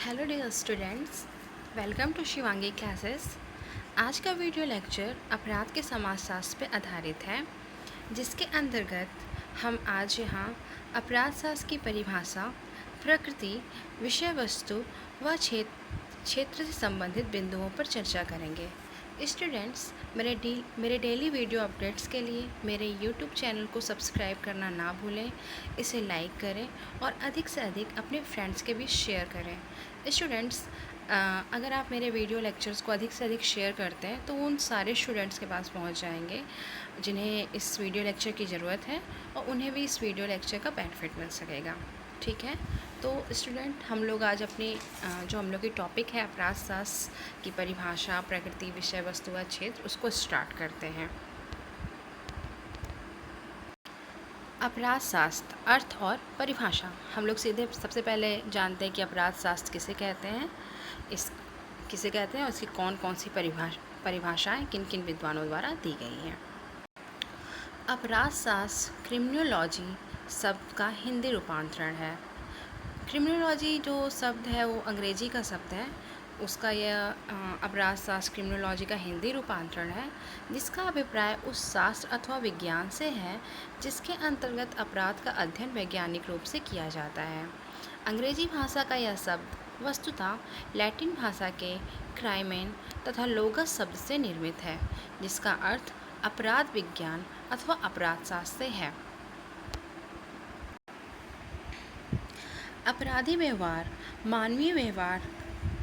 Hello dear students, welcome to Shivangi classes. आज का video lecture अपराध के समाजशास्त्र पर आधारित है, जिसके अंतर्गत हम आज यहाँ अपराध शास्त्र की परिभाषा, प्रकृति, विषय वस्तु व क्षेत्र से संबंधित बिंदुओं पर चर्चा करेंगे। स्टूडेंट्स, मेरे डेली वीडियो अपडेट्स के लिए मेरे यूट्यूब चैनल को सब्सक्राइब करना ना भूलें, इसे लाइक करें और अधिक से अधिक अपने फ्रेंड्स के बीच शेयर करें। स्टूडेंट्स, अगर आप मेरे वीडियो लेक्चर्स को अधिक से अधिक शेयर करते हैं तो उन सारे स्टूडेंट्स के पास पहुंच जाएंगे जिन्हें इस वीडियो लेक्चर की ज़रूरत है और उन्हें भी इस वीडियो लेक्चर का बेनिफिट मिल सकेगा। ठीक है, तो स्टूडेंट, हम लोग आज अपनी जो हम लोग की टॉपिक है अपराध शास्त्र की परिभाषा, प्रकृति, विषय वस्तु व क्षेत्र, उसको स्टार्ट करते हैं। अपराध शास्त्र, अर्थ और परिभाषा। हम लोग सीधे सबसे पहले जानते हैं कि अपराध शास्त्र किसे कहते हैं, किसे कहते हैं और इसकी कौन कौन सी परिभाषाएं किन किन विद्वानों द्वारा दी गई हैं। अपराध शास्त्र क्रिमिनोलॉजी शब्द का हिंदी रूपांतरण है। क्रिमिनोलॉजी जो शब्द है वो अंग्रेजी का शब्द है, उसका यह अपराध शास्त्र क्रिमिनोलॉजी का हिंदी रूपांतरण है, जिसका अभिप्राय उस शास्त्र अथवा विज्ञान से है जिसके अंतर्गत अपराध का अध्ययन वैज्ञानिक रूप से किया जाता है। अंग्रेजी भाषा का यह शब्द वस्तुतः लैटिन भाषा के क्राइमेन तथा लोगस शब्द से निर्मित है, जिसका अर्थ अपराध विज्ञान अथवा अपराध शास्त्र से है। अपराधी व्यवहार मानवीय व्यवहार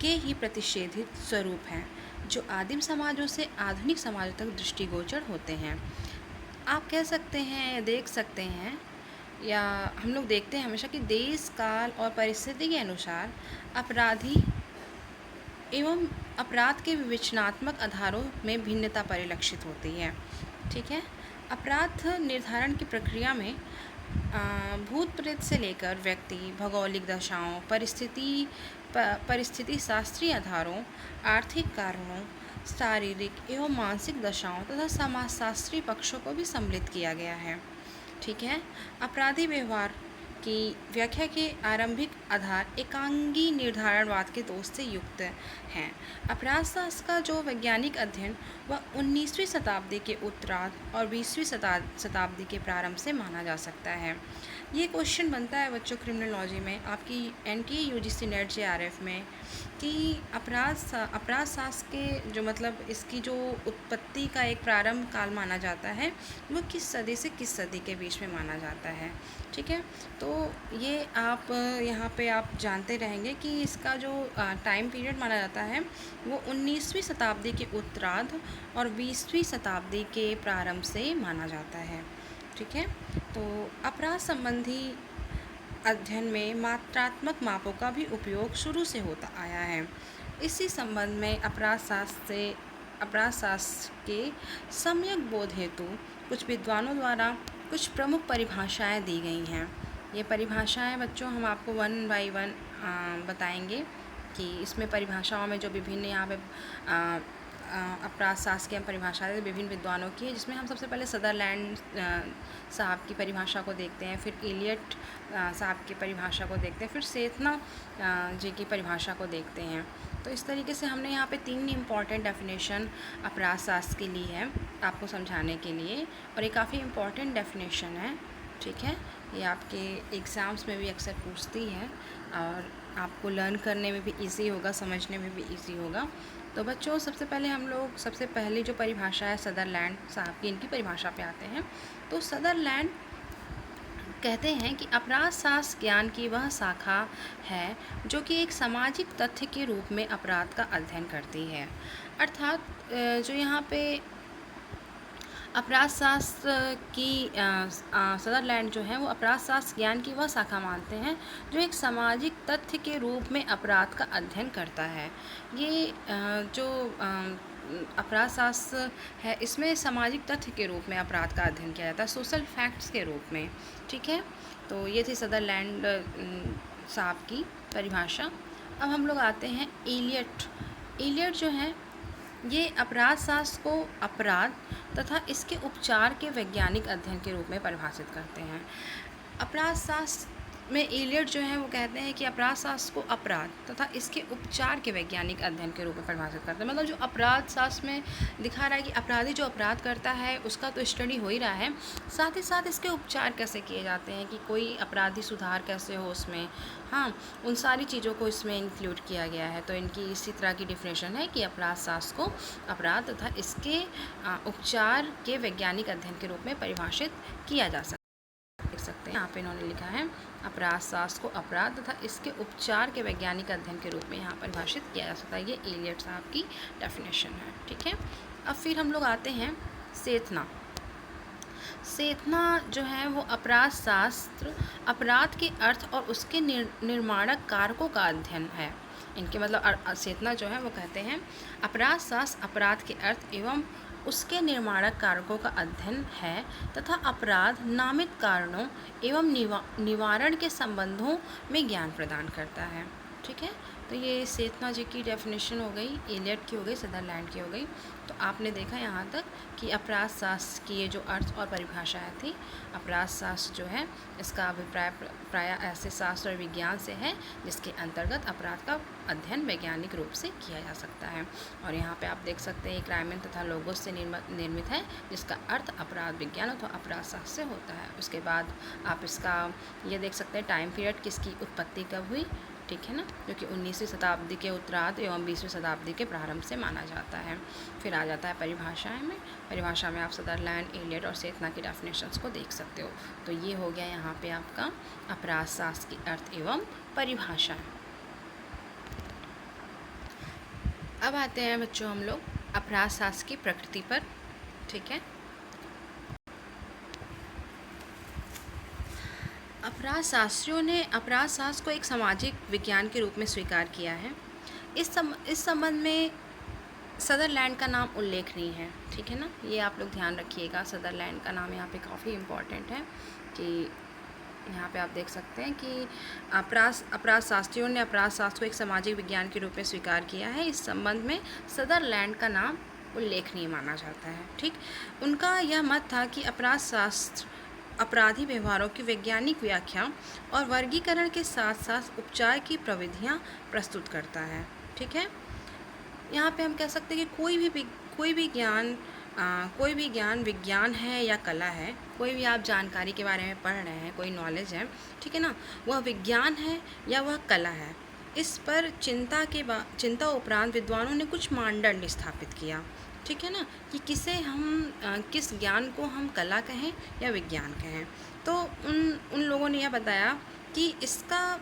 के ही प्रतिषेधित स्वरूप हैं, जो आदिम समाजों से आधुनिक समाजों तक दृष्टिगोचर होते हैं। आप कह सकते हैं, देख सकते हैं, या हम लोग देखते हैं हमेशा कि देश, काल और परिस्थिति के अनुसार अपराधी एवं अपराध के विवेचनात्मक आधारों में भिन्नता परिलक्षित होती है। ठीक है, अपराध निर्धारण की प्रक्रिया में भूत प्रेत से लेकर व्यक्ति, भौगोलिक दशाओं, परिस्थिति शास्त्रीय आधारों, आर्थिक कारणों, शारीरिक एवं मानसिक दशाओं तथा समाजशास्त्रीय पक्षों को भी सम्मिलित किया गया है। ठीक है, अपराधी व्यवहार की व्याख्या के आरंभिक आधार एकांगी निर्धारणवाद के दोष से युक्त हैं। अपराध शास्त्र का जो वैज्ञानिक अध्ययन वह 19वीं शताब्दी के उत्तरार्ध और 20वीं शताब्दी के प्रारंभ से माना जा सकता है। ये क्वेश्चन बनता है बच्चों क्रिमिनोलॉजी में, आपकी NTA UGC NET JRF में, कि अपराध शास्त्र के जो मतलब इसकी जो उत्पत्ति का एक प्रारंभ काल माना जाता है वो किस सदी से किस सदी के बीच में माना जाता है। ठीक है, तो ये आप यहाँ पे आप जानते रहेंगे कि इसका जो टाइम पीरियड माना जाता है वो 19वीं शताब्दी के उत्तरार्ध और 20वीं शताब्दी के प्रारंभ से माना जाता है। ठीक है, तो अपराध संबंधी अध्ययन में मात्रात्मक मापों का भी उपयोग शुरू से होता आया है। इसी संबंध में अपराध शास्त्र के सम्यक बोध हेतु कुछ विद्वानों द्वारा कुछ प्रमुख परिभाषाएं दी गई हैं। ये परिभाषाएं बच्चों हम आपको वन बाय वन बताएंगे कि इसमें परिभाषाओं में जो विभिन्न यहाँ पे अपराध शास्त्र की हम परिभाषाएं विभिन्न विद्वानों की है, जिसमें हम सबसे पहले सदरलैंड साहब की परिभाषा को देखते हैं, फिर इलियट साहब की परिभाषा को देखते हैं, फिर सेथना जी की परिभाषा को देखते हैं। तो इस तरीके से हमने यहाँ पे 3 इम्पॉर्टेंट डेफिनेशन अपराध शास्त्र की ली है आपको समझाने के लिए, और ये काफ़ी इम्पॉर्टेंट डेफिनेशन है। ठीक है, ये आपके एग्ज़ाम्स में भी अक्सर पूछती है और आपको लर्न करने में भी इजी होगा, समझने में भी इजी होगा। तो बच्चों, सबसे पहले जो परिभाषा है सदरलैंड साहब की, इनकी परिभाषा पे आते हैं। तो सदरलैंड कहते हैं कि अपराध शास्त्र ज्ञान की वह शाखा है जो कि एक सामाजिक तथ्य के रूप में अपराध का अध्ययन करती है। अर्थात जो यहाँ पे अपराध शास्त्र की सदरलैंड जो है वो अपराध शास्त्र ज्ञान की वह शाखा मानते हैं जो एक सामाजिक तथ्य के रूप में अपराध का अध्ययन करता है। ये जो अपराध शास्त्र है इसमें सामाजिक तथ्य के रूप में अपराध का अध्ययन किया जाता है, सोशल फैक्ट्स के रूप में। ठीक है, तो ये थी सदरलैंड साहब की परिभाषा। अब हम लोग आते हैं इलियट जो है ये अपराध शास्त्र को अपराध तथा इसके उपचार के वैज्ञानिक अध्ययन के रूप में परिभाषित करते हैं। अपराध शास्त्र में इलियट जो है वो कहते हैं कि अपराध शास्त्र को अपराध तथा इसके उपचार के वैज्ञानिक अध्ययन के रूप में परिभाषित करते हैं। मतलब जो अपराध शास्त्र में दिखा रहा है कि अपराधी जो अपराध करता है उसका तो स्टडी हो ही रहा है, साथ ही साथ इसके उपचार कैसे किए जाते हैं कि कोई अपराधी सुधार कैसे हो उसमें, हाँ, उन सारी चीज़ों को इसमें इंक्लूड किया गया है। तो इनकी इसी तरह की डिफिनेशन है कि अपराध शास्त्र को अपराध तथा इसके उपचार के वैज्ञानिक अध्ययन के रूप में परिभाषित किया जा सकता है। देख सकते हैं यहाँ पे इन्होंने लिखा है अपराध शास्त्र को अपराध तथा इसके उपचार के वैज्ञानिक अध्ययन के रूप में यहाँ परिभाषित किया जा सकता है। ये इलियट साहब की डेफिनेशन है, ठीक है। अब फिर हम लोग आते हैं सेथना। सेथना जो है वो अपराध शास्त्र अपराध के अर्थ और उसके निर्माणक कारकों का अध्ययन है। इनके मतलब सेथना जो है वो कहते हैं अपराध शास्त्र अपराध के अर्थ एवं उसके निर्माणक कारकों का अध्ययन है तथा अपराध नामित कारणों एवं निवारण के संबंधों में ज्ञान प्रदान करता है, ठीक है। तो ये सेथना जी की डेफिनेशन हो गई, इलियट की हो गई, सदरलैंड की हो गई। तो आपने देखा यहाँ तक कि अपराध शास्त्र की ये जो अर्थ और परिभाषाएं थी, अपराध शास्त्र जो है इसका अभिप्राय प्रायः ऐसे शास्त्र और विज्ञान से है जिसके अंतर्गत अपराध का अध्ययन वैज्ञानिक रूप से किया जा सकता है। और यहाँ पे आप देख सकते हैं क्राइमेन तथा लोगोस से निर्मित है जिसका अर्थ अपराध विज्ञान अथवा अपराध शास्त्र से होता है। उसके बाद आप इसका ये देख सकते हैं टाइम पीरियड किसकी उत्पत्ति कब हुई, ठीक है ना, जो कि 19वीं शताब्दी के उत्तरार्ध एवं 20वीं शताब्दी के प्रारंभ से माना जाता है। फिर आ जाता है परिभाषाएं में। परिभाषा में आप सदरलैंड, इलियट और सेथना की डेफिनेशंस को देख सकते हो। तो ये हो गया यहाँ पे आपका अपराध शास्त्र की अर्थ एवं परिभाषाएं। अब आते हैं बच्चों हम लोग अपराध शास्त्र की प्रकृति पर, ठीक है। अपराध शास्त्रियों ने अपराध शास्त्र को एक सामाजिक विज्ञान के रूप में स्वीकार किया है। इस संबंध में सदरलैंड का नाम उल्लेखनीय है, ठीक है ना। ये आप लोग ध्यान रखिएगा, सदरलैंड का नाम यहाँ पे काफ़ी इम्पॉर्टेंट है कि यहाँ पे आप देख सकते हैं कि अपराध शास्त्रियों ने अपराध शास्त्र को एक सामाजिक विज्ञान के रूप में स्वीकार किया है। इस संबंध में सदरलैंड का नाम उल्लेखनीय माना जाता है, ठीक। उनका यह मत था कि अपराध शास्त्र अपराधी व्यवहारों की वैज्ञानिक व्याख्या और वर्गीकरण के साथ साथ उपचार की प्रविधियाँ प्रस्तुत करता है, ठीक है। यहाँ पे हम कह सकते हैं कि कोई भी ज्ञान विज्ञान है या कला है, कोई भी आप जानकारी के बारे में पढ़ रहे हैं, कोई नॉलेज है, ठीक है ना, वह विज्ञान है या वह कला है। इस पर चिंता उपरांत विद्वानों ने कुछ मानदंड स्थापित किया, ठीक है ना, कि किस ज्ञान को हम कला कहें या विज्ञान कहें। तो उन लोगों ने यह बताया कि इसका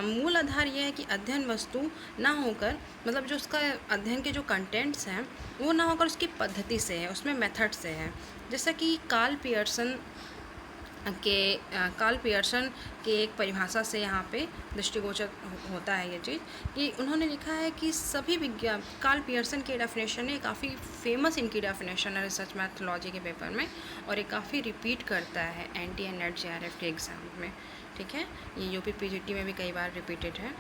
मूल आधार यह है कि अध्ययन वस्तु ना होकर, मतलब जो उसका अध्ययन के जो कंटेंट्स हैं वो ना होकर उसकी पद्धति से है, उसमें मेथड से है। जैसा कि कार्ल पियर्सन के एक परिभाषा से यहाँ पे दृष्टिगोचर होता है ये चीज़ कि उन्होंने लिखा है कि सभी विज्ञान, कार्ल पियर्सन की डेफिनेशन है, काफ़ी फेमस इनकी डेफिनेशन है रिसर्च मैथोलॉजी के पेपर में, और ये काफ़ी रिपीट करता है NTA NET JRF के एग्ज़ाम में, ठीक है। ये UP PGT में भी कई बार रिपीटेड है।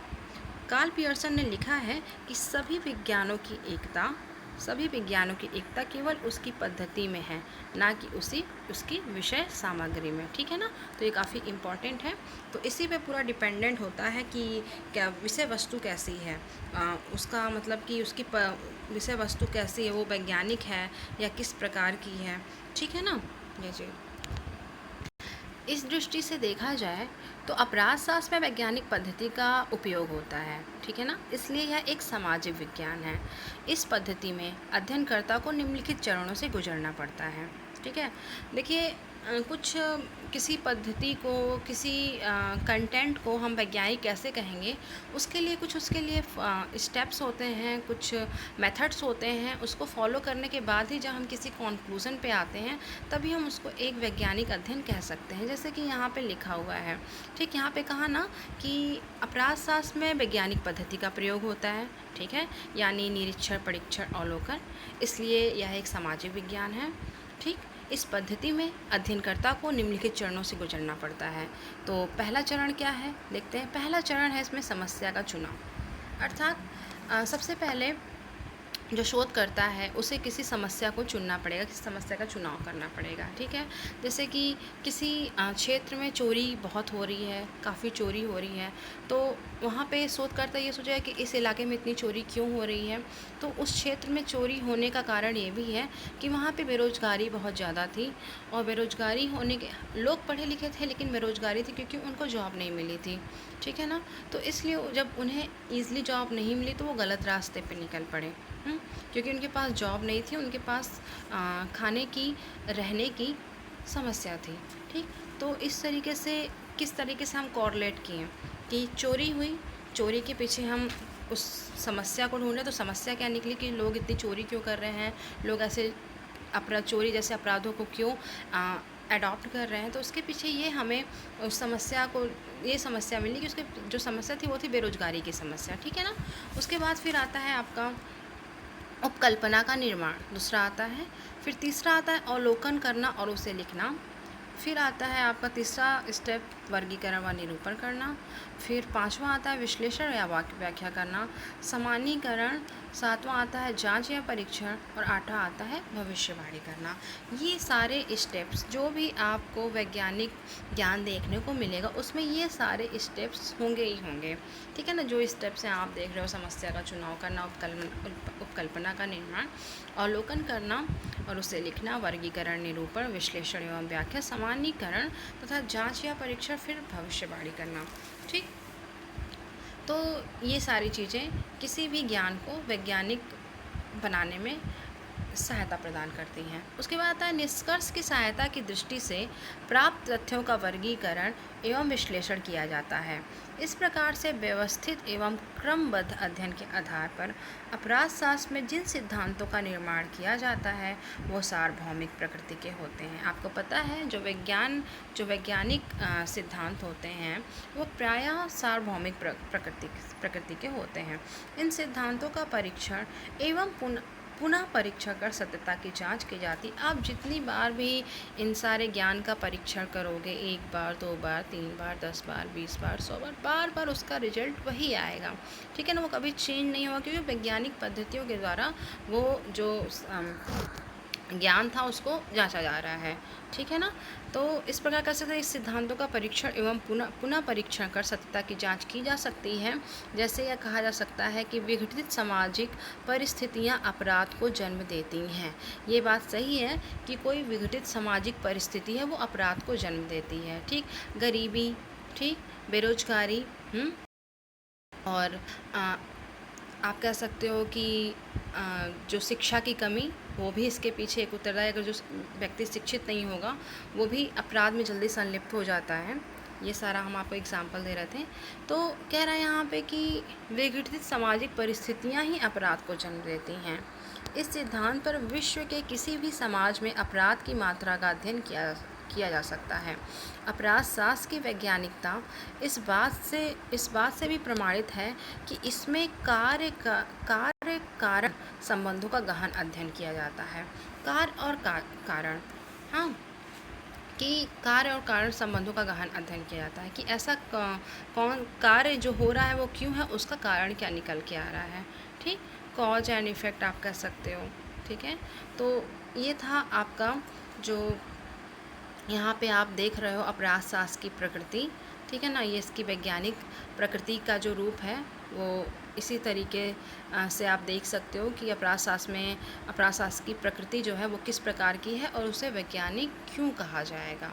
कार्ल पियर्सन ने लिखा है कि सभी विज्ञानों की एकता केवल उसकी पद्धति में है, ना कि उसकी विषय सामग्री में, ठीक है ना। तो ये काफ़ी इम्पॉर्टेंट है। तो इसी पे पूरा डिपेंडेंट होता है कि क्या विषय वस्तु कैसी है, उसका मतलब कि उसकी विषय वस्तु कैसी है, वो वैज्ञानिक है या किस प्रकार की है, ठीक है ना। ये जी इस दृष्टि से देखा जाए तो अपराध शास्त्र में वैज्ञानिक पद्धति का उपयोग होता है, ठीक है ना, इसलिए यह एक सामाजिक विज्ञान है। इस पद्धति में अध्ययनकर्ता को निम्नलिखित चरणों से गुजरना पड़ता है, ठीक है। देखिए किसी पद्धति को, किसी कंटेंट को हम वैज्ञानिक कैसे कहेंगे, उसके लिए स्टेप्स होते हैं, कुछ मेथड्स होते हैं। उसको फॉलो करने के बाद ही जब हम किसी कंक्लूज़न पे आते हैं तभी हम उसको एक वैज्ञानिक अध्ययन कह सकते हैं। जैसे कि यहाँ पे लिखा हुआ है, ठीक, यहाँ पे कहा ना कि अपराध शास्त्र में वैज्ञानिक पद्धति का प्रयोग होता है, ठीक है, यानी निरीक्षण, परीक्षण, अवलोकन, इसलिए यह एक सामाजिक विज्ञान है, ठीक। इस पद्धति में अध्ययनकर्ता को निम्नलिखित चरणों से गुजरना पड़ता है। तो पहला चरण क्या है देखते हैं। पहला चरण है इसमें समस्या का चुनाव, अर्थात सबसे पहले जो शोध करता है उसे किसी समस्या को चुनना पड़ेगा, किसी समस्या का चुनाव करना पड़ेगा, ठीक है। जैसे कि किसी क्षेत्र में चोरी बहुत हो रही है, काफ़ी चोरी हो रही है, तो वहाँ पे शोधकर्ता ये सोचेगा कि इस इलाके में इतनी चोरी क्यों हो रही है। तो उस क्षेत्र में चोरी होने का कारण ये भी है कि वहाँ पे बेरोज़गारी बहुत ज़्यादा थी, और बेरोज़गारी होने के लोग पढ़े लिखे थे लेकिन बेरोज़गारी थी क्योंकि उनको जॉब नहीं मिली थी, ठीक है ना। तो इसलिए जब उन्हें ईज़िली जॉब नहीं मिली तो वो गलत रास्ते पे निकल पड़े। क्योंकि उनके पास जॉब नहीं थी, उनके पास खाने की, रहने की समस्या थी, ठीक। तो इस तरीके से किस तरीके से हम कॉरलेट किए कि चोरी हुई, चोरी के पीछे हम उस समस्या को ढूँढे, तो समस्या क्या निकली कि लोग इतनी चोरी क्यों कर रहे हैं, लोग ऐसे चोरी जैसे अपराधों को क्यों अडॉप्ट कर रहे हैं। तो उसके पीछे ये हमें उस समस्या को, ये समस्या मिली कि उसके जो समस्या थी वो थी बेरोज़गारी की समस्या, ठीक है ना। उसके बाद फिर आता है आपका उपकल्पना का निर्माण, दूसरा आता है। फिर तीसरा आता है अवलोकन करना और उसे लिखना। फिर आता है आपका तीसरा स्टेप वर्गीकरण व निरूपण करना। फिर पांचवा आता है विश्लेषण या वाक्य व्याख्या करना, सामान्यीकरण। सातवां आता है जांच या परीक्षण, और आठवां आता है भविष्यवाणी करना। ये सारे स्टेप्स जो भी आपको वैज्ञानिक ज्ञान देखने को मिलेगा उसमें ये सारे स्टेप्स होंगे ही होंगे, ठीक है ना। जो स्टेप्स हैं आप देख रहे हो, समस्या का चुनाव करना, उपकल्पना का निर्माण, अवलोकन करना और उसे लिखना, वर्गीकरण, निरूपण, विश्लेषण एवं व्याख्या, सामान्यीकरण तथा जांच या परीक्षण, फिर भविष्यवाणी करना, ठीक। तो ये सारी चीज़ें किसी भी ज्ञान को वैज्ञानिक बनाने में सहायता प्रदान करती हैं। उसके बाद आता है निष्कर्ष की सहायता की दृष्टि से प्राप्त तथ्यों का वर्गीकरण एवं विश्लेषण किया जाता है। इस प्रकार से व्यवस्थित एवं क्रमबद्ध अध्ययन के आधार पर अपराध शास्त्र में जिन सिद्धांतों का निर्माण किया जाता है वो सार्वभौमिक प्रकृति के होते हैं। आपको पता है जो वैज्ञानिक सिद्धांत होते हैं वो प्रायः सार्वभौमिक प्रकृति के होते हैं। इन सिद्धांतों का परीक्षण एवं पुनः परीक्षण कर सत्यता की जांच की जाती। आप जितनी बार भी इन सारे ज्ञान का परीक्षण करोगे, 1 बार, 2 बार, 3 बार, 10 बार, 20 बार, 100 बार, बार बार उसका रिजल्ट वही आएगा, ठीक है ना। वो कभी चेंज नहीं होगा क्योंकि वैज्ञानिक पद्धतियों के द्वारा वो जो ज्ञान था उसको जांचा जा रहा है, ठीक है ना। तो इस प्रकार कर सकते हैं, इस सिद्धांतों का परीक्षण एवं पुनः परीक्षण कर सत्यता की जांच की जा सकती है। जैसे यह कहा जा सकता है कि विघटित सामाजिक परिस्थितियां अपराध को जन्म देती हैं। ये बात सही है कि कोई विघटित सामाजिक परिस्थिति है वो अपराध को जन्म देती है, ठीक। गरीबी, ठीक, बेरोजगारी, और आप कह सकते हो कि जो शिक्षा की कमी वो भी इसके पीछे एक उत्तरदायी। अगर जो व्यक्ति शिक्षित नहीं होगा वो भी अपराध में जल्दी संलिप्त हो जाता है। ये सारा हम आपको एग्जाम्पल दे रहे थे। तो कह रहा है यहाँ पे कि विघटित सामाजिक परिस्थितियाँ ही अपराध को जन्म देती हैं। इस सिद्धांत पर विश्व के किसी भी समाज में अपराध की मात्रा का अध्ययन किया जा सकता है। अपराध शास्त्र की वैज्ञानिकता इस बात से भी प्रमाणित है कि इसमें कार्य कारण संबंधों का गहन अध्ययन किया जाता है। कार्य और कारण, हाँ, कि कार्य और कारण संबंधों का गहन अध्ययन किया जाता है कि ऐसा कौन कार्य जो हो रहा है वो क्यों है, उसका कारण क्या निकल के आ रहा है, ठीक। कॉज एंड इफेक्ट आप कह सकते हो, ठीक है। तो ये था आपका जो यहाँ पे आप देख रहे हो अपराध शास्त्र की प्रकृति, ठीक है ना। ये इसकी वैज्ञानिक प्रकृति का जो रूप है वो इसी तरीके से आप देख सकते हो कि अपराध शास्त्र की प्रकृति जो है वो किस प्रकार की है और उसे वैज्ञानिक क्यों कहा जाएगा।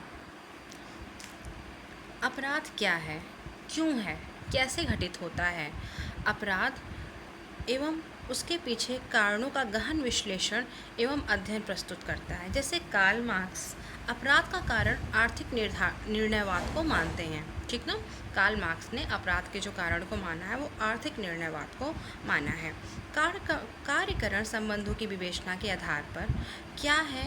अपराध क्या है, क्यों है, कैसे घटित होता है। अपराध एवं उसके पीछे कारणों का गहन विश्लेषण एवं अध्ययन प्रस्तुत करता है। जैसे कार्ल मार्क्स अपराध का कारण आर्थिक निर्णयवाद को मानते हैं, ठीक ना। कार्ल मार्क्स ने अपराध के जो कारण को माना है वो आर्थिक निर्णयवाद को माना है। कार्यकरण संबंधों की विवेचना के आधार पर क्या है,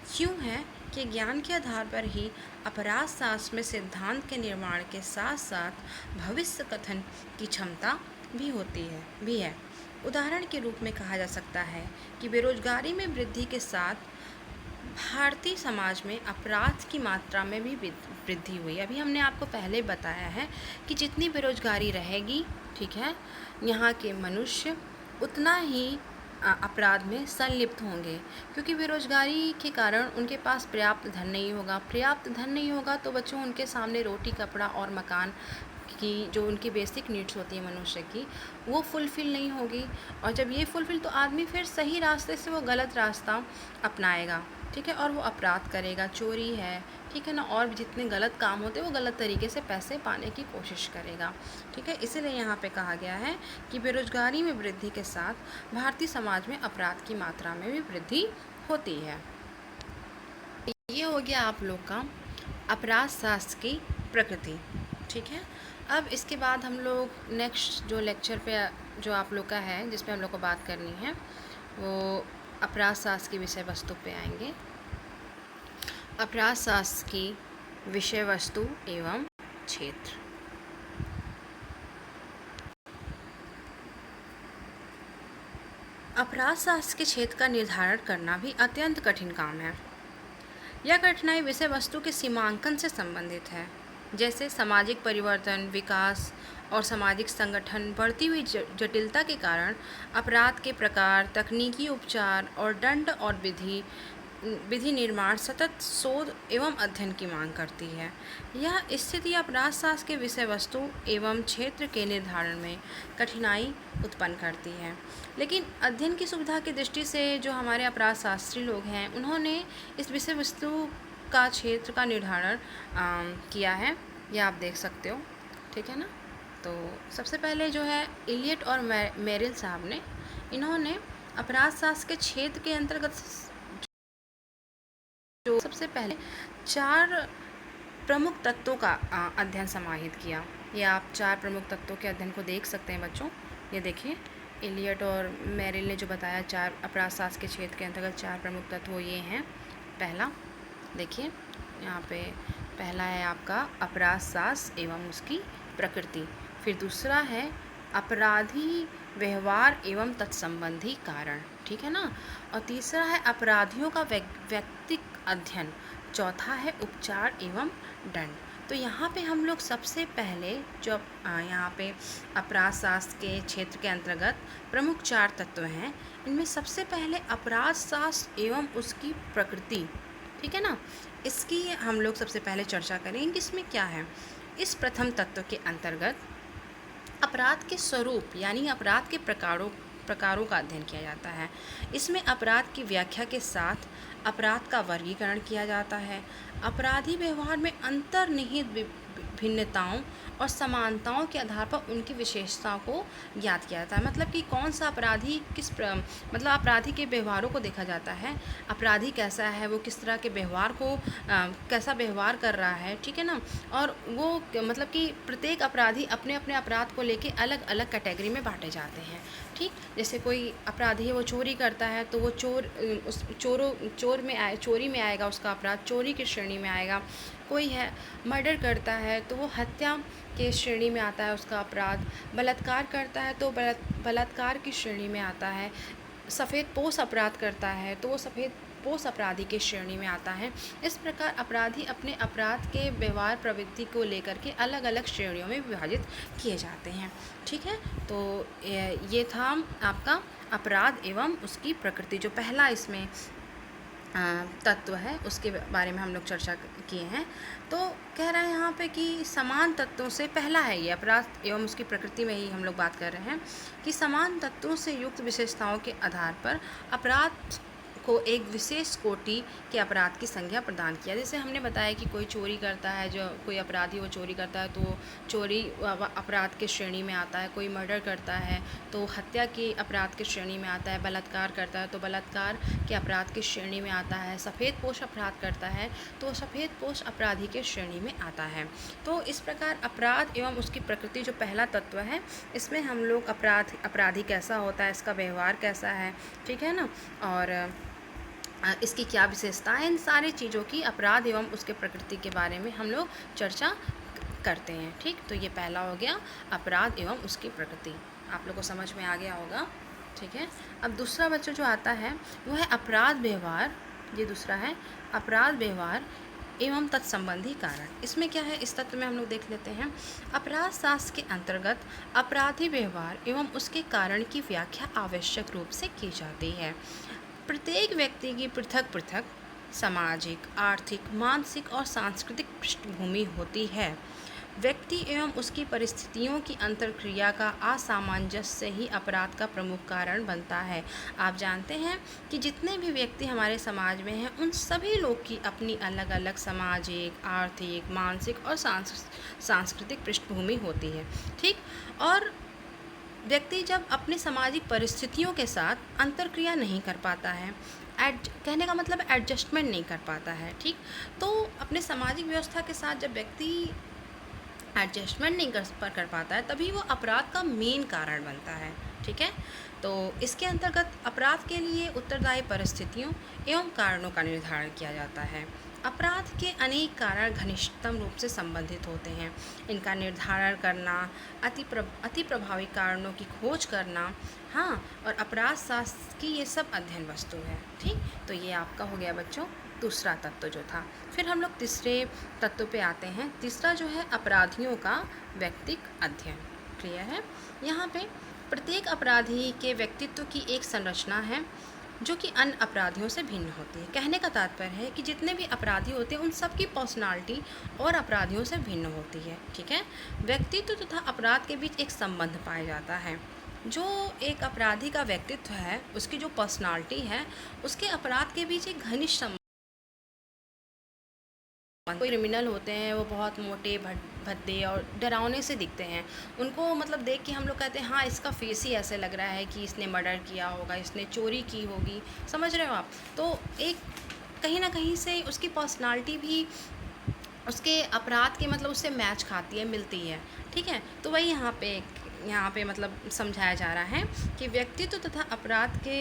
क्यों है कि ज्ञान के आधार पर ही अपराध शास्त्र में सिद्धांत के निर्माण के साथ साथ भविष्य कथन की क्षमता भी है। उदाहरण के रूप में कहा जा सकता है कि बेरोजगारी में वृद्धि के साथ भारतीय समाज में अपराध की मात्रा में भी वृद्धि हुई। अभी हमने आपको पहले बताया है कि जितनी बेरोजगारी रहेगी, ठीक है, यहाँ के मनुष्य उतना ही अपराध में संलिप्त होंगे, क्योंकि बेरोजगारी के कारण उनके पास पर्याप्त धन नहीं होगा। पर्याप्त धन नहीं होगा तो बच्चों उनके सामने रोटी, कपड़ा और मकान की जो उनकी बेसिक नीड्स होती है मनुष्य की, वो फुलफ़िल नहीं होगी। और जब ये फुलफ़िल तो आदमी फिर सही रास्ते से वो गलत रास्ता अपनाएगा, ठीक है, और वो अपराध करेगा, चोरी है, ठीक है ना, और भी जितने गलत काम होते हैं वो गलत तरीके से पैसे पाने की कोशिश करेगा, ठीक है। इसीलिए यहाँ पे कहा गया है कि बेरोजगारी में वृद्धि के साथ भारतीय समाज में अपराध की मात्रा में भी वृद्धि होती है। ये हो गया आप लोग का अपराध शास्त्र की प्रकृति, ठीक है। अब इसके बाद हम लोग नेक्स्ट जो लेक्चर पे जो आप लोग का है जिस पे हम लोग को बात करनी है वो अपराध शास्त्र की विषय वस्तु पे आएंगे। अपराध शास्त्र की विषय वस्तु एवं क्षेत्र। अपराध शास्त्र के क्षेत्र का निर्धारण करना भी अत्यंत कठिन काम है। यह कठिनाई विषय वस्तु के सीमांकन से संबंधित है, जैसे सामाजिक परिवर्तन, विकास और सामाजिक संगठन, बढ़ती हुई जटिलता के कारण अपराध के प्रकार, तकनीकी उपचार और दंड और विधि निर्माण सतत शोध एवं अध्ययन की मांग करती है। यह स्थिति अपराध शास्त्र के विषय वस्तु एवं क्षेत्र के निर्धारण में कठिनाई उत्पन्न करती है। लेकिन अध्ययन की सुविधा की दृष्टि से जो हमारे अपराध शास्त्री लोग हैं उन्होंने इस विषय वस्तु का क्षेत्र का निर्धारण किया है, यह आप देख सकते हो, ठीक है ना। तो सबसे पहले जो है इलियट और मेरिल साहब ने इन्होंने अपराध शास्त्र के क्षेत्र के अंतर्गत जो सबसे पहले 4 प्रमुख तत्वों का अध्ययन समाहित किया। ये आप 4 प्रमुख तत्वों के अध्ययन को देख सकते हैं बच्चों। ये देखिए इलियट और मेरिल ने जो बताया 4 अपराध शास्त्र के क्षेत्र के अंतर्गत 4 प्रमुख तत्व ये हैं। पहला देखिए यहाँ पे पहला है आपका अपराध शास्त्र एवं उसकी प्रकृति। फिर दूसरा है अपराधी व्यवहार एवं तत्संबंधी कारण, ठीक है ना। और तीसरा है अपराधियों का व्यक्तिक अध्ययन। चौथा है उपचार एवं दंड। तो यहाँ पे हम लोग सबसे पहले जो यहाँ पे अपराध शास्त्र के क्षेत्र के अंतर्गत प्रमुख 4 तत्व हैं, इनमें सबसे पहले अपराध शास्त्र एवं उसकी प्रकृति, ठीक है ना, इसकी हम लोग सबसे पहले चर्चा करेंगे। इसमें क्या है, इस प्रथम तत्व के अंतर्गत अपराध के स्वरूप यानी अपराध के प्रकारों का अध्ययन किया जाता है। इसमें अपराध की व्याख्या के साथ अपराध का वर्गीकरण किया जाता है। अपराधी व्यवहार में अंतर्निहित भिन्नताओं और समानताओं के आधार पर उनकी विशेषताओं को ज्ञात किया जाता है। मतलब कि कौन सा अपराधी मतलब अपराधी के व्यवहारों को देखा जाता है, अपराधी कैसा है, वो किस तरह के व्यवहार को कैसा व्यवहार कर रहा है, ठीक है ना। और वो मतलब कि प्रत्येक अपराधी अपने अपने अपराध को लेके अलग अलग कैटेगरी में बांटे जाते हैं, ठीक। जैसे कोई अपराधी है वो चोरी करता है तो वो चोरी में आएगा, उसका अपराध चोरी की श्रेणी में आएगा। कोई है मर्डर करता है तो वो हत्या के श्रेणी में आता है उसका अपराध। बलात्कार करता है तो बलात्कार की श्रेणी में आता है। सफ़ेद पोश अपराध करता है तो वो सफ़ेद पोश अपराधी के श्रेणी में आता है। इस प्रकार अपराधी अपने अपराध के व्यवहार प्रवृत्ति को लेकर के अलग अलग श्रेणियों में विभाजित किए जाते हैं, ठीक है। तो ये था आपका अपराध एवं उसकी प्रकृति। जो पहला इसमें तत्व है उसके बारे में हम लोग चर्चा किए हैं। तो कह रहा है यहाँ पे कि समान तत्वों से पहला है ये अपराध एवं उसकी प्रकृति में ही हम लोग बात कर रहे हैं कि समान तत्वों से युक्त विशेषताओं के आधार पर अपराध को एक विशेष कोटि के अपराध की संज्ञा प्रदान किया। जैसे हमने बताया कि कोई चोरी करता है, जो कोई अपराधी वो चोरी करता है तो चोरी अपराध के श्रेणी में आता है। कोई मर्डर करता है तो हत्या के अपराध के श्रेणी में आता है। बलात्कार करता है तो बलात्कार के अपराध की श्रेणी में आता है। सफ़ेद पोश अपराध करता है तो सफ़ेद पोश अपराधी के श्रेणी में आता है। तो इस प्रकार अपराध एवं उसकी प्रकृति जो पहला तत्व है, इसमें हम लोग अपराधी कैसा होता है, इसका व्यवहार कैसा है, ठीक है ना, और इसकी क्या विशेषताएं, इन सारी चीज़ों की अपराध एवं उसके प्रकृति के बारे में हम लोग चर्चा करते हैं, ठीक। तो ये पहला हो गया अपराध एवं उसकी प्रकृति, आप लोग को समझ में आ गया होगा, ठीक है। अब दूसरा बच्चा जो आता है वो है अपराध व्यवहार। ये दूसरा है अपराध व्यवहार एवं तत्संबंधी कारण। इसमें क्या है, इस तत्व में हम लोग देख लेते हैं। अपराध शास्त्र के अंतर्गत अपराधी व्यवहार एवं उसके कारण की व्याख्या आवश्यक रूप से की जाती है। प्रत्येक व्यक्ति की पृथक पृथक सामाजिक, आर्थिक, मानसिक और सांस्कृतिक पृष्ठभूमि होती है। व्यक्ति एवं उसकी परिस्थितियों की अंतर्क्रिया का असामंजस्य ही अपराध का प्रमुख कारण बनता है। आप जानते हैं कि जितने भी व्यक्ति हमारे समाज में हैं, उन सभी लोग की अपनी अलग अलग सामाजिक, आर्थिक, मानसिक और सांस्कृतिक पृष्ठभूमि होती है। ठीक, और व्यक्ति जब अपनी सामाजिक परिस्थितियों के साथ अंतर्क्रिया नहीं कर पाता है, कहने का मतलब एडजस्टमेंट नहीं कर पाता है, ठीक, तो अपने सामाजिक व्यवस्था के साथ जब व्यक्ति एडजस्टमेंट नहीं कर पाता है, तभी वो अपराध का मेन कारण बनता है। ठीक है, तो इसके अंतर्गत अपराध के लिए उत्तरदायी परिस्थितियों एवं कारणों का निर्धारण किया जाता है। अपराध के अनेक कारण घनिष्ठतम रूप से संबंधित होते हैं। इनका निर्धारण करना, अति प्रभावी कारणों की खोज करना, हाँ, और अपराध शास्त्र की ये सब अध्ययन वस्तु है। ठीक, तो ये आपका हो गया बच्चों दूसरा तत्व जो था। फिर हम लोग तीसरे तत्व पे आते हैं। तीसरा जो है अपराधियों का व्यक्तिगत अध्ययन। क्लियर है, यहाँ पे प्रत्येक अपराधी के व्यक्तित्व की एक संरचना है जो कि अन्य अपराधियों से भिन्न होती है। कहने का तात्पर्य है कि जितने भी अपराधी होते हैं उन सब की पर्सनालिटी और अपराधियों से भिन्न होती है। ठीक है, व्यक्तित्व तथा अपराध के बीच एक संबंध पाया जाता है। जो एक अपराधी का व्यक्तित्व है, उसकी जो पर्सनालिटी है, उसके अपराध के बीच एक घनिष्ठ संबंध। कोई क्रिमिनल होते हैं, वो बहुत मोटे भद्दे और डरावने से दिखते हैं। उनको मतलब देख के हम लोग कहते हैं हाँ, इसका फेस ही ऐसे लग रहा है कि इसने मर्डर किया होगा, इसने चोरी की होगी। समझ रहे हो आप? तो एक कहीं ना कहीं से उसकी पर्सनालिटी भी उसके अपराध के मतलब उससे मैच खाती है, मिलती है। ठीक है, तो वही यहाँ पे मतलब समझाया जा रहा है कि व्यक्तित्व तथा अपराध के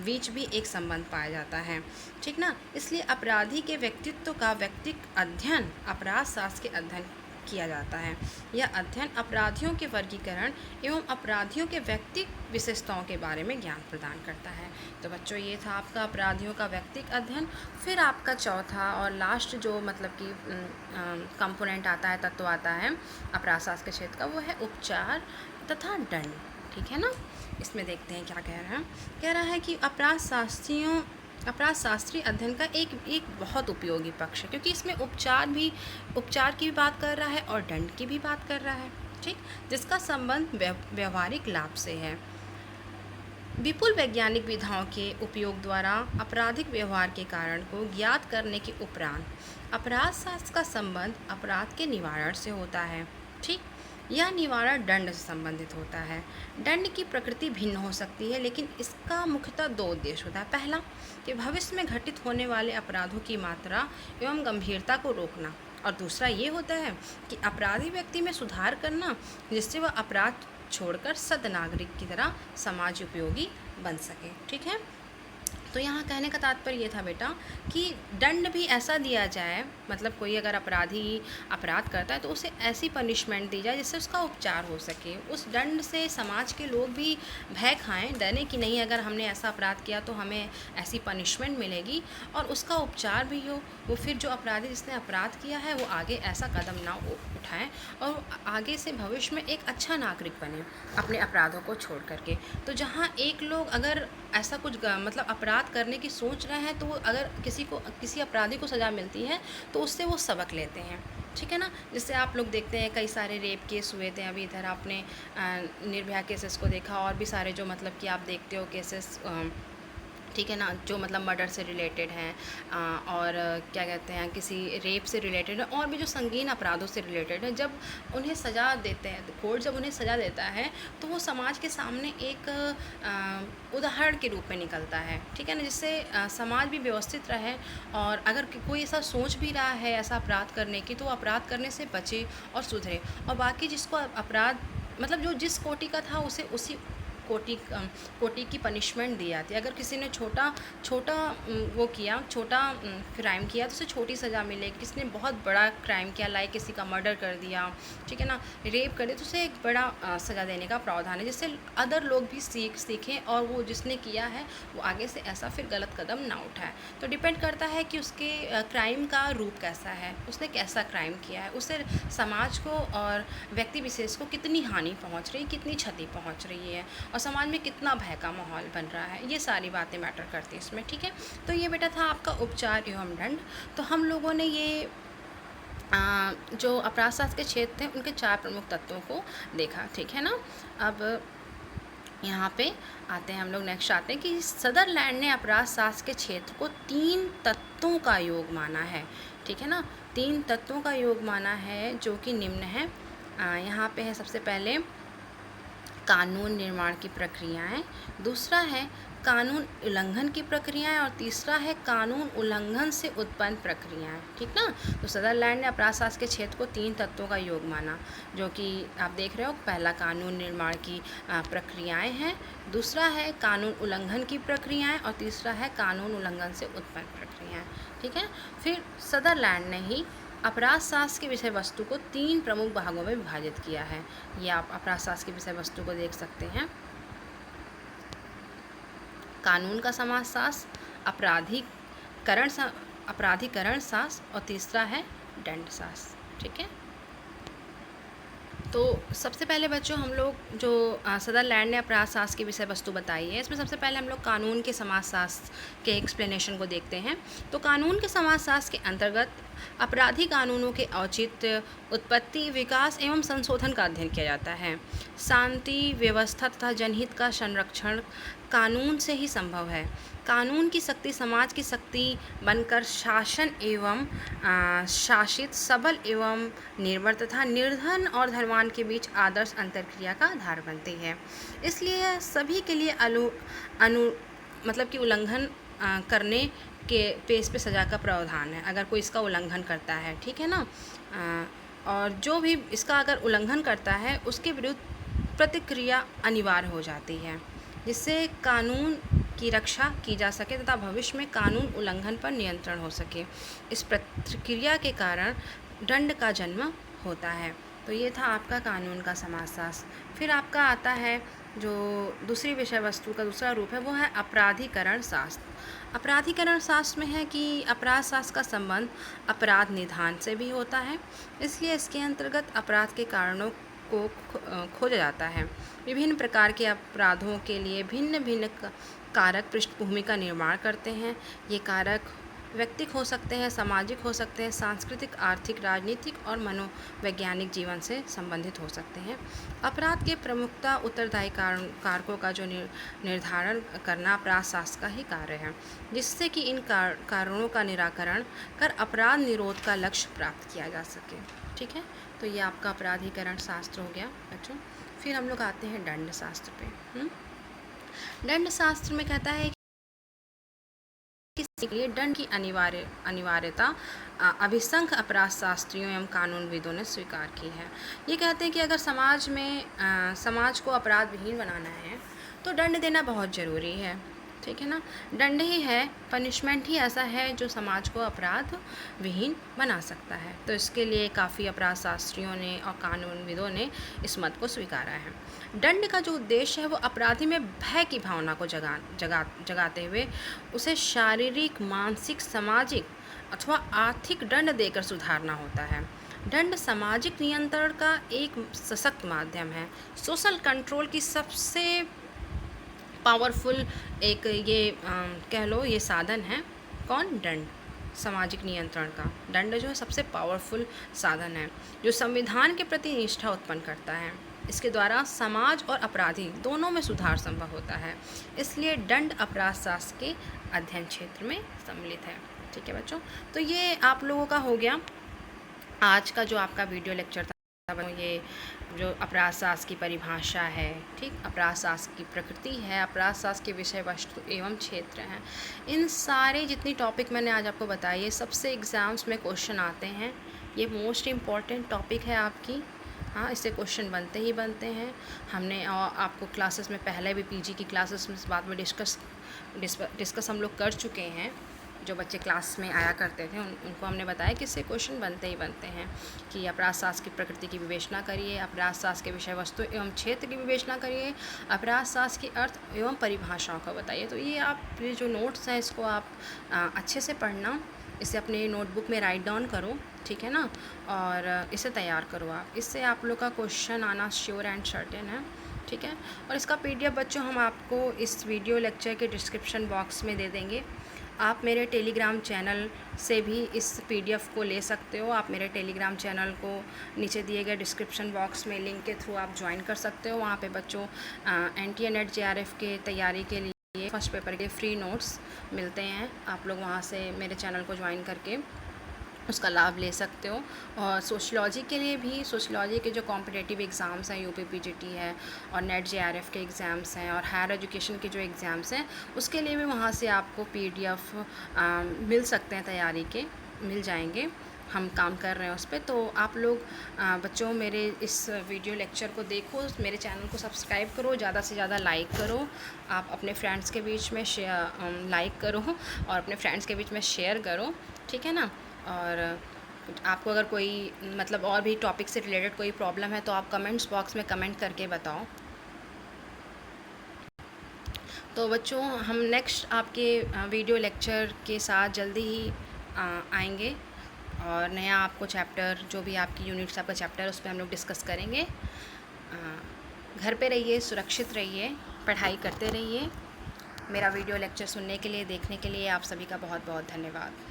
बीच भी एक संबंध पाया जाता है। ठीक ना, इसलिए अपराधी के व्यक्तित्व का व्यक्तिगत अध्ययन अपराध शास्त्र के अध्ययन किया जाता है। यह अध्ययन अपराधियों के वर्गीकरण एवं अपराधियों के व्यक्तिगत विशेषताओं के बारे में ज्ञान प्रदान करता है। तो बच्चों, ये था आपका अपराधियों का व्यक्तिगत अध्ययन। फिर आपका चौथा और लास्ट जो मतलब कि कंपोनेंट आता है, तत्व आता है अपराध शास्त्र के क्षेत्र का, वो है उपचार तथा दंड। ठीक है ना, इसमें देखते हैं क्या कह रहा है। कह रहा है कि अपराध शास्त्रीय अध्ययन का एक बहुत उपयोगी पक्ष है, क्योंकि इसमें उपचार की भी बात कर रहा है और दंड की भी बात कर रहा है। ठीक, जिसका संबंध व्यवहारिक लाभ से है। विपुल वैज्ञानिक विधाओं के उपयोग द्वारा आपराधिक व्यवहार के कारण को ज्ञात करने के उपरांत अपराध शास्त्र का संबंध अपराध के निवारण से होता है। ठीक, यह निवारण दंड से संबंधित होता है। दंड की प्रकृति भिन्न हो सकती है, लेकिन इसका मुख्यतः दो उद्देश्य होता है। पहला, कि भविष्य में घटित होने वाले अपराधों की मात्रा एवं गंभीरता को रोकना, और दूसरा ये होता है कि अपराधी व्यक्ति में सुधार करना, जिससे वह अपराध छोड़कर सद्नागरिक की तरह समाज उपयोगी बन सके। ठीक है, तो यहाँ कहने का तात्पर्य ये था बेटा कि दंड भी ऐसा दिया जाए, मतलब कोई अगर अपराधी अपराध करता है तो उसे ऐसी पनिशमेंट दी जाए जिससे उसका उपचार हो सके। उस दंड से समाज के लोग भी भय खाएं, डरें कि नहीं, अगर हमने ऐसा अपराध किया तो हमें ऐसी पनिशमेंट मिलेगी, और उसका उपचार भी हो। वो फिर जो अपराधी जिसने अपराध किया है वो आगे ऐसा कदम ना उठाएं और आगे से भविष्य में एक अच्छा नागरिक बने अपने अपराधों को छोड़ करके। तो जहाँ एक लोग अगर ऐसा कुछ मतलब अपराध करने की सोच रहे हैं, तो वो अगर किसी अपराधी को सज़ा मिलती है तो उससे वो सबक लेते हैं। ठीक है ना, जिससे आप लोग देखते हैं कई सारे रेप केस हुए थे अभी इधर, आपने निर्भया केसेस को देखा, और भी सारे जो मतलब कि आप देखते हो केसेस, ठीक है ना, जो मतलब मर्डर से रिलेटेड हैं, और क्या कहते हैं किसी रेप से रिलेटेड है, और भी जो संगीन अपराधों से रिलेटेड है। जब उन्हें सज़ा देते हैं, कोर्ट जब उन्हें सज़ा देता है तो वो समाज के सामने एक उदाहरण के रूप में निकलता है। ठीक है ना, जिससे समाज भी व्यवस्थित रहे, और अगर कोई ऐसा सोच भी रहा है ऐसा अपराध करने की, तो अपराध करने से बचे और सुधरे, और बाकी जिसको अपराध मतलब जो जिस कोटि का था उसे कोटि की पनिशमेंट दी जाती है। अगर किसी ने छोटा क्राइम किया तो उसे छोटी सज़ा मिलेगी। किसी ने बहुत बड़ा क्राइम किया, लाइक किसी का मर्डर कर दिया, ठीक है ना, रेप कर दिया, तो उसे एक बड़ा सज़ा देने का प्रावधान है, जिससे अदर लोग भी सीखें और वो जिसने किया है वो आगे से ऐसा फिर गलत कदम ना उठाए। तो डिपेंड करता है कि उसके क्राइम का रूप कैसा है, उसने कैसा क्राइम किया है, उससे समाज को और व्यक्ति विशेष को कितनी हानि पहुंच रही है, कितनी क्षति पहुंच रही है, और समाज में कितना भय का माहौल बन रहा है, ये सारी बातें मैटर करती हैं इसमें, ठीक है। तो ये बेटा था आपका उपचार एवं दंड। तो हम लोगों ने ये जो अपराध शास्त्र के क्षेत्र थे उनके 4 प्रमुख तत्वों को देखा, ठीक है ना। अब यहाँ पे आते हैं हम लोग, नेक्स्ट आते हैं कि सदरलैंड ने अपराध शास्त्र के क्षेत्र को 3 तत्वों का योग माना है, ठीक है ना। 3 तत्वों का योग माना है जो कि निम्न है। यहाँ पे है सबसे पहले कानून निर्माण की प्रक्रियाएं, दूसरा है कानून उल्लंघन की प्रक्रियाएं, और तीसरा है कानून उल्लंघन से उत्पन्न प्रक्रियाएं, ठीक ना। तो सदरलैंड ने अपराध शास्त्र के क्षेत्र को 3 तत्वों का योग माना, जो कि आप देख रहे हो। पहला कानून निर्माण की प्रक्रियाएं हैं, दूसरा है कानून उल्लंघन की प्रक्रियाएं, और तीसरा है कानून उल्लंघन से उत्पन्न प्रक्रियाएं, ठीक है। फिर सदरलैंड ने ही अपराध शास्त्र की विषय वस्तु को 3 प्रमुख भागों में विभाजित किया है। ये आप अपराध शास्त्र की विषय वस्तु को देख सकते हैं। कानून का समाजशास्त्र, अपराधीकरण शास्त्र, और तीसरा है दंड शास्त्र, ठीक है। तो सबसे पहले बच्चों हम लोग जो सदरलैंड ने अपराध शास्त्र की विषय वस्तु बताई है, इसमें सबसे पहले हम लोग कानून के समाजशास्त्र के एक्सप्लेनेशन को देखते हैं। तो कानून के समाजशास्त्र के अंतर्गत आपराधिक कानूनों के औचित्य, उत्पत्ति, विकास एवं संशोधन का अध्ययन किया जाता है। शांति, व्यवस्था तथा जनहित का संरक्षण कानून से ही संभव है। कानून की शक्ति समाज की शक्ति बनकर शासन एवं शासित, सबल एवं निर्बल तथा निर्धन और धनवान के बीच आदर्श अंतरक्रिया का आधार बनती है। इसलिए सभी के लिए मतलब कि उल्लंघन करने के पेश पे सज़ा का प्रावधान है, अगर कोई इसका उल्लंघन करता है, ठीक है ना। और जो भी इसका अगर उल्लंघन करता है उसके विरुद्ध प्रतिक्रिया अनिवार्य हो जाती है, जिससे कानून की रक्षा की जा सके तथा भविष्य में कानून उल्लंघन पर नियंत्रण हो सके। इस प्रतिक्रिया के कारण दंड का जन्म होता है। तो ये था आपका कानून का समाजशास्त्र। फिर आपका आता है जो दूसरी विषय वस्तु का दूसरा रूप है, वो है अपराधीकरण शास्त्र। अपराधीकरण शास्त्र में है कि अपराध शास्त्र का संबंध अपराध निदान से भी होता है, इसलिए इसके अंतर्गत अपराध के कारणों को खोजा जाता है। विभिन्न प्रकार के अपराधों के लिए भिन्न भिन्न कारक पृष्ठभूमि का निर्माण करते हैं। ये कारक व्यक्तिक हो सकते हैं, सामाजिक हो सकते हैं, सांस्कृतिक, आर्थिक, राजनीतिक और मनोवैज्ञानिक जीवन से संबंधित हो सकते हैं। अपराध के प्रमुखता उत्तरदायी कारकों का जो निर्धारण करना अपराध शास्त्र का ही कार्य है, जिससे कि इन कारणों का निराकरण कर अपराध निरोध का लक्ष्य प्राप्त किया जा सके, ठीक है। तो ये आपका अपराधीकरण शास्त्र हो गया बच्चों। फिर हम लोग आते हैं दंड शास्त्र पे। दंड शास्त्र में कहता है के लिए दंड की अनिवार्यता अभिसंख्य अपराध शास्त्रियों एवं कानूनविदों ने स्वीकार की है। ये कहते हैं कि अगर समाज को अपराध विहीन बनाना है तो दंड देना बहुत ज़रूरी है, ठीक है ना। दंड ही है, पनिशमेंट ही ऐसा है जो समाज को अपराध विहीन बना सकता है। तो इसके लिए काफ़ी अपराध शास्त्रियों ने और कानूनविदों ने इस मत को स्वीकारा है। दंड का जो उद्देश्य है वो अपराधी में भय की भावना को जगाते हुए उसे शारीरिक, मानसिक, सामाजिक अथवा आर्थिक दंड देकर सुधारना होता है। दंड सामाजिक नियंत्रण का एक सशक्त माध्यम है। सोशल कंट्रोल की सबसे पावरफुल एक ये कह लो ये साधन है। कौन? दंड। सामाजिक नियंत्रण का दंड जो है सबसे पावरफुल साधन है, जो संविधान के प्रति निष्ठा उत्पन्न करता है। इसके द्वारा समाज और अपराधी दोनों में सुधार संभव होता है। इसलिए दंड अपराध शास्त्र के अध्ययन क्षेत्र में सम्मिलित है, ठीक है बच्चों। तो ये आप लोगों का हो गया आज का जो आपका वीडियो लेक्चर था। ये जो अपराध शास्त्र की परिभाषा है, ठीक, अपराध शास्त्र की प्रकृति है, अपराध शास्त्र के विषय वस्तु एवं क्षेत्र हैं। इन सारे जितनी टॉपिक मैंने आज आपको बताई है सबसे एग्ज़ाम्स में क्वेश्चन आते हैं। ये मोस्ट इम्पॉर्टेंट टॉपिक है आपकी हाँ, इससे क्वेश्चन बनते ही बनते हैं। हमने आपको क्लासेस में पहले भी पीजी की क्लासेस में इस बात में डिस्कस हम लोग कर चुके हैं। जो बच्चे क्लास में आया करते थे उनको हमने बताया कि इससे क्वेश्चन बनते ही बनते हैं कि अपराध शास्त्र की प्रकृति की विवेचना करिए, अपराध शास्त्र के विषय वस्तु एवं क्षेत्र की विवेचना करिए, अपराध शास्त्र की अर्थ एवं परिभाषाओं को बताइए। तो ये आप ये जो नोट्स हैं इसको आप अच्छे से पढ़ना, इसे अपने नोटबुक में राइट डाउन करो, ठीक है ना, और इसे तैयार करो आप। इससे आप लोग का क्वेश्चन आना श्योर एंड सर्टेन है, ठीक है। और इसका पीडीएफ बच्चों हम आपको इस वीडियो लेक्चर के डिस्क्रिप्शन बॉक्स में दे देंगे। आप मेरे टेलीग्राम चैनल से भी इस पीडीएफ को ले सकते हो। आप मेरे टेलीग्राम चैनल को नीचे दिए गए डिस्क्रिप्शन बॉक्स में लिंक के थ्रू आप ज्वाइन कर सकते हो। वहाँ पे बच्चों NTA NET JRF के तैयारी के लिए फर्स्ट पेपर के फ्री नोट्स मिलते हैं। आप लोग वहाँ से मेरे चैनल को ज्वाइन करके उसका लाभ ले सकते हो। और सोशियोलॉजी के लिए भी, सोशियोलॉजी के जो कॉम्पिटिटिव एग्ज़ाम्स हैं, UP PGT है और NET JRF के एग्ज़ाम्स हैं और हायर एजुकेशन के जो एग्ज़ाम्स हैं, उसके लिए भी वहाँ से आपको PDF मिल सकते हैं, तैयारी के मिल जाएंगे। हम काम कर रहे हैं उस पर। तो आप लोग बच्चों मेरे इस वीडियो लेक्चर को देखो, मेरे चैनल को सब्सक्राइब करो, ज़्यादा से ज़्यादा लाइक करो, आप अपने फ्रेंड्स के बीच में लाइक करो और अपने फ्रेंड्स के बीच में शेयर करो, ठीक है ना। और आपको अगर कोई मतलब और भी टॉपिक से रिलेटेड कोई प्रॉब्लम है तो आप कमेंट्स बॉक्स में कमेंट करके बताओ। तो बच्चों हम नेक्स्ट आपके वीडियो लेक्चर के साथ जल्दी ही आएंगे और नया आपको चैप्टर, जो भी आपकी यूनिट्स आपका चैप्टर, उस पर हम लोग डिस्कस करेंगे। घर पे रहिए, सुरक्षित रहिए, पढ़ाई करते रहिए। मेरा वीडियो लेक्चर सुनने के लिए, देखने के लिए आप सभी का बहुत बहुत धन्यवाद।